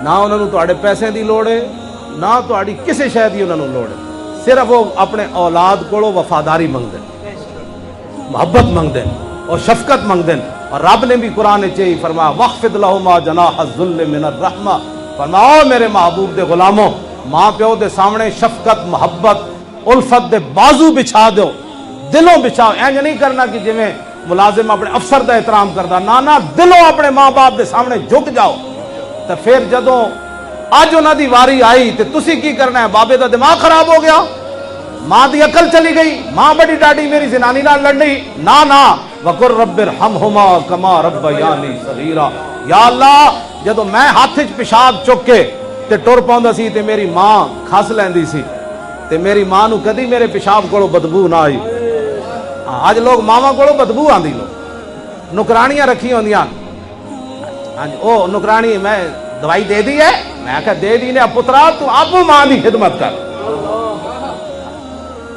نہ انہوں نے تواڈے پیسے دی لوڑ ہے نہ تواڈی کسی شے دی انہوں نے لوڑ ہے، صرف وہ اپنے اولاد کو وفاداری منگدے، محبت منگدے اور شفقت منگدے. اور رب نے بھی قرآن چاہیے فرمایا وَخْفِضْ لَهُمَا جَنَاحَ الذُّلِّ مِنَ الرَّحْمَةِ، فرماؤ میرے محبوب دے غلاموں ماں پیو دے سامنے شفقت محبت الفت دے بازو بچھا دو، دلوں بچھاؤ. اینج نہیں کرنا کہ جویں ملازم اپنے افسر دا احترام کردا، نہ دلوں اپنے ماں باپ دے سامنے جھک جاؤ. تو پھر جدوں اج انہاں دی واری آئی تے تسی کی کرنا ہے؟ بابے دا دماغ خراب ہو گیا، ماں دی عقل چلی گئی، ماں بڑی ڈاڈی میری زنانی نال لڑنی، نہ وقر رب ارحمہما کما ربیانی صغیرا. یا اللہ جدوں میں ہاتھ وچ پیشاب چک کے تے ٹر پاوندا سی تے میری ماں کھس لیندی سی تے میری ماں نو کدی میرے پیشاب کولوں بدبو نہ آئی. اج لوگ ماواں کولوں بدبو آندی، لوگ نکرانیاں رکھی ہوندیاں. ہاں جی او نکرانی میں دوائی دے دی ہے، میں کہا دے دی نے پترا تو ابو ماں دی خدمت کر،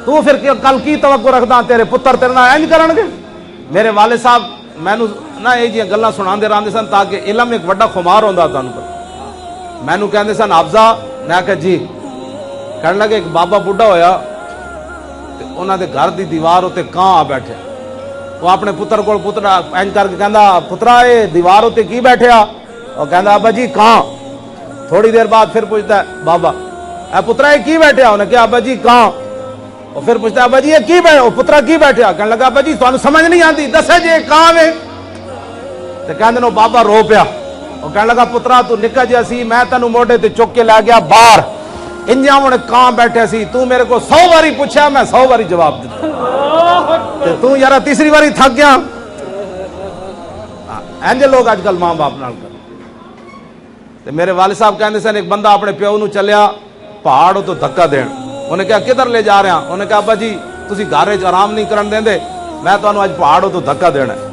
تو پھر کل کی توقع رکھدا تیرے پتر تیرے نال انج کرن گے. میرے والد صاحب مینوں نہ یہ جی گلاں سناندے رہندے سن تاکہ علم ایک بڑا خمار ہوندا تانوں پتہ. مینوں کہندے سن حافظہ، میں کہا جی. کہنے لگے ایک بابا بڈھا ہویا تے انہاں دے گھر دی دیوار اُتے کاں آ بیٹھے، وہ اپنے پتر کول پترا انج کر کے کہندا پترا اے دیوار اُتے کی بیٹھیا؟ وہ کہندا ابا جی کاں. تھوڑی دیر بعد پھر پوچھتا ہے بابا اے پترا اے کی بیٹھیا؟ انہیں کہا ابا جی کاں. اور پھر پوچھتا ہے ابا جی یہ کی بیٹھا؟ پترا کی بیٹھیا؟ کہنے لگا ابا جی تانوں سمجھ نہیں آندی، دسے جی کاں وے. تے کہندے نو بابا رو پیا. وہ کہنے لگا پترا تو نکا جیا سی، میں تینوں موڈے تے چک کے لے گیا باہر، انجاں ہن کاں بیٹھے سی، تو میرے کو 100 واری پوچھا میں 100 واری جواب دیتا تے تو یارا تیسری واری تھک گیا. اینجے لوگ اج کل ماں باپ نال کر. تے میرے والد صاحب کہندے سن ایک بندہ اپنے پیو نو چلیا پہاڑ تو دھکا دین. انہیں کہا کدھر لے جا رہے ہیں؟ انہیں کہا ابا جی تسی گھر وچ آرام نہیں کرن دیندے، میں تانوں اج پہاڑ تو دھکا دینا ہے.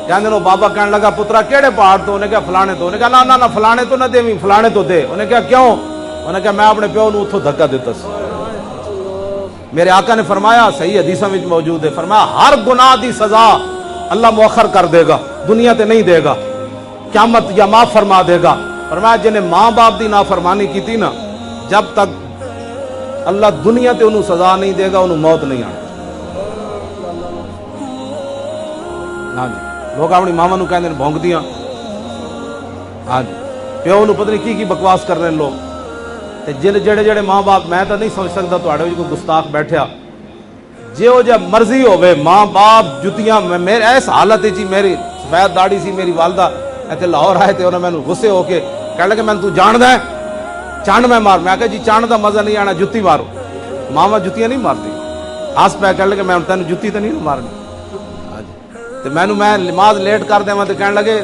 کہندے نو بابا کہنے لگا پترا کیڑے پہاڑ تو؟ انہیں کہا فلانے تو. انہیں کہا نہ فلانے تو نہ دیویں، فلانے تو دے. انہیں کہا کیوں؟ انہیں کہا میں اپنے پیو نو اتھوں دھکا دیتا سی. میرے آقا نے فرمایا صحیح حدیثاں وچ موجود ہے، فرمایا ہر گناہ دی سزا اللہ مؤخر کر دے گا، دنیا تے نہیں دے گا، قیامت یا معاف فرما دے گا. فرمایا جنہیں ماں باپ دی نافرمانی کیتی نا، جب تک اللہ دنیا تے انہوں سزا نہیں دے گا انہوں موت نہیں آنی. ہاں جی لوگ اپنی ماما نو کہندے بھونک دیاں. ہاں جی پیو نو پتہ نہیں کی بکواس کر رہے ہیں لوگ. تے جڑے ماں باپ، میں تو نہیں سمجھ سکتا تواڈے وچ کوئی گستاخ بیٹھیا جو جب مرضی ہوے ماں باپ جتیاں. میرے اس حالت جی میری سفید داڑھی سی، میری والدہ ایتھے لاہور آئے تے انہوں نے مینوں غصے ہو کے کہنے لگے میں تو جاندا ہے چانڈ میں مار. میں کہا جی چانڈ دا مزہ نہیں آنا، جتی مارو. ماما جتیاں نہیں مارتی. ہس پہ کہنے لگے میں تینوں جتی تو نہیں مارنی. تو میں نماز لیٹ کر دیا تو کہنے لگے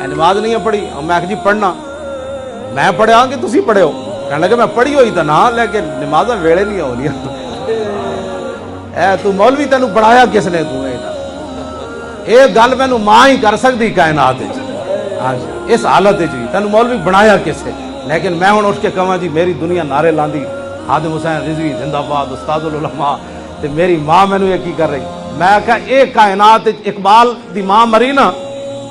نماز نہیں پڑھی. میں کہا جی پڑھنا. میں پڑھیا کہ تسی پڑھے ہو؟ کہنے لگے میں پڑھی ہوئی تو نہ لیکن نمازاں ویلے نہیں ہونی. اے تو مولوی تینوں بنایا کس نے؟ تو یہ گل مینوں ماں ہی کر سکتی کائنات اس حالت جی تینوں مولوی بنایا کس ہے. لیکن میں ہوں اٹھ کے کہاں جی میری دنیا نعرے لاندی خادم حسین رضوی زندہ باد استاد العلماء تے میری ماں مینوں یہ کی کر رہی. میں کہا اے کائنات اقبال دی ماں مری نا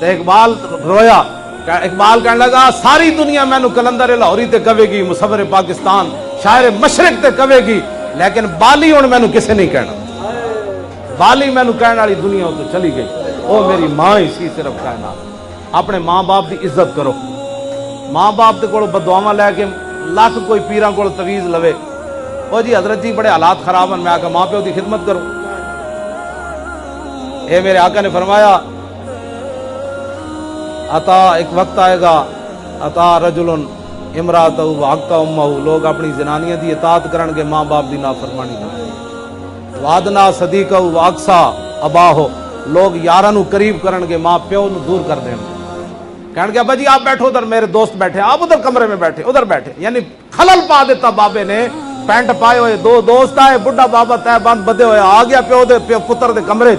تے اقبال رویا. اقبال کہنے لگا ساری دنیا مینوں کلندر لاہوری تے کہے گی، مصور پاکستان شاعر مشرق تے کہے گی، لیکن بالی ہن مینوں کسے نہیں کہنا. بالی مینوں کہنے والی دنیا تو چلی گئی. او میری ماں ہی سی صرف کائنات. اپنے ماں باپ دی عزت کرو. ماں باپ دے کول بددعاواں لے کے لاکھ کوئی پیراں کول تویز لوے او جی حضرت جی بڑے حالات خراب ہیں، میں آکا ماں پیو دی خدمت کرو. اے میرے آقا نے فرمایا عطا ایک وقت آئے گا عطا رجل امراتہ وحق امہ، لوگ اپنی زنانیاں دی اطاعت کرن گے، ماں باپ دی نافرمانی کرن. وعدنا صدیقہ واقصا اباہ، لوگ یاراں نو قریب کرن گے، ماں پیو نو دور کر دیں گے. کہنے گے ابا جی آپ بیٹھو ادھر، میرے دوست بیٹھے، آپ ادھر کمرے میں بیٹھے، ادھر بیٹھے. یعنی خلل پا دیتا بابے نے. پینٹ پائے ہوئے دو دوست آئے، بڈھا بابا تہ بند بدے ہوئے آ گیا پیو پتر دے کمرے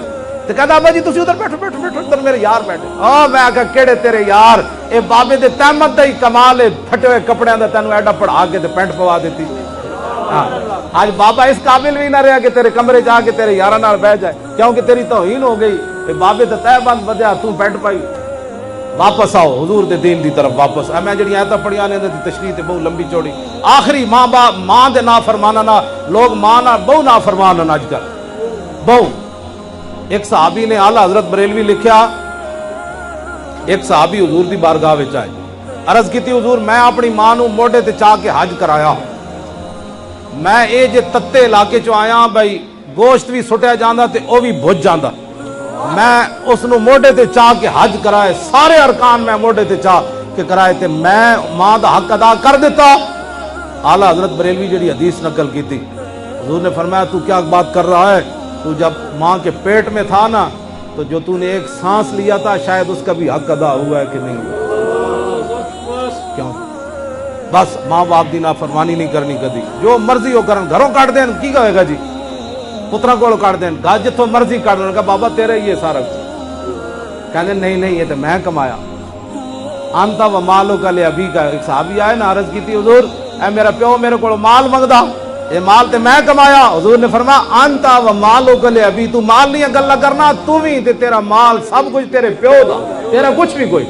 تے کہتا ابا جی تسی ادھر بیٹھو بیٹھو بیٹھو، ادھر میرے یار بیٹھے. میں آکھا کیڑے تیرے یار؟ اے بابے دے تہمت دا ہی کمال ہے، پھٹے ہوئے کپڑیاں دا تینوں ایڈا پڑھا کے تے پینٹ پوا دیتی. آج بابا اس قابل بھی نہ رہا کہ تیرے کمرے جا کے تیرے یاراں نال بیٹھ جائے، کیونکہ تیری توہین ہو گئی. بابے تے تہ بند بدیا تو پینٹ پائی. واپس آؤ حضور دے دین دی طرف واپس آ. میں جڑی آیتاں پڑھیاں نے دی تشریح تے بہت لمبی چوڑی. آخری ماں دے نافرماناں نہ لوگ ماں نہ بہو نافرمان ہیں اج کل بہو. ایک صحابی نے اعلیٰ حضرت بریلوی لکھیا, ایک صحابی حضور دی بارگاہ وچ آئے, عرض کیتی حضور میں اپنی ماں نو موڈے تے چاہ کے حج کرایا, میں اے جے تتے علاقے چ آیا بھائی گوشت بھی سٹیا جاندا تے او بھی بھج جاندا, میں اس نو موڈے تے چاہ کے حج کرائے, سارے ارکان میں موڈے تے چاہ کے کرائے تے میں ماں دا حق ادا کر دیتا. اعلیٰ حضرت بریلوی جڑی حدیث نقل کی تھی, حضور نے فرمایا تو کیا بات کر رہا ہے, تو جب ماں کے پیٹ میں تھا نا تو جو تو نے ایک سانس لیا تھا شاید اس کا بھی حق ادا ہوا ہے کہ نہیں ہوا. کیوں بس ماں باپ دی نافرمانی نہیں کرنی کدی, جو مرضی ہو کرن, گھروں کاٹ دین کی کہے گا جی, پترا کو کاٹ دین, گھر جتوں مرضی کاٹ دین, کہا بابا تیرے ہی ہے سارا کچھ, کہنے نہیں یہ تو میں کمایا. انتا و مالو کا لے ابھی کا, ایک صحابی آئے نا عرض کی تھی حضور اے میرا پیو میرے کو مال منگدا, یہ مال تے میں کمایا. حضور نے فرمایا انتا و مالو کا لے ابھی, تو مال نہیں گل کرنا, تو بھی تے تیرا مال سب کچھ تیرے پیو دا, تیرا کچھ بھی کوئی.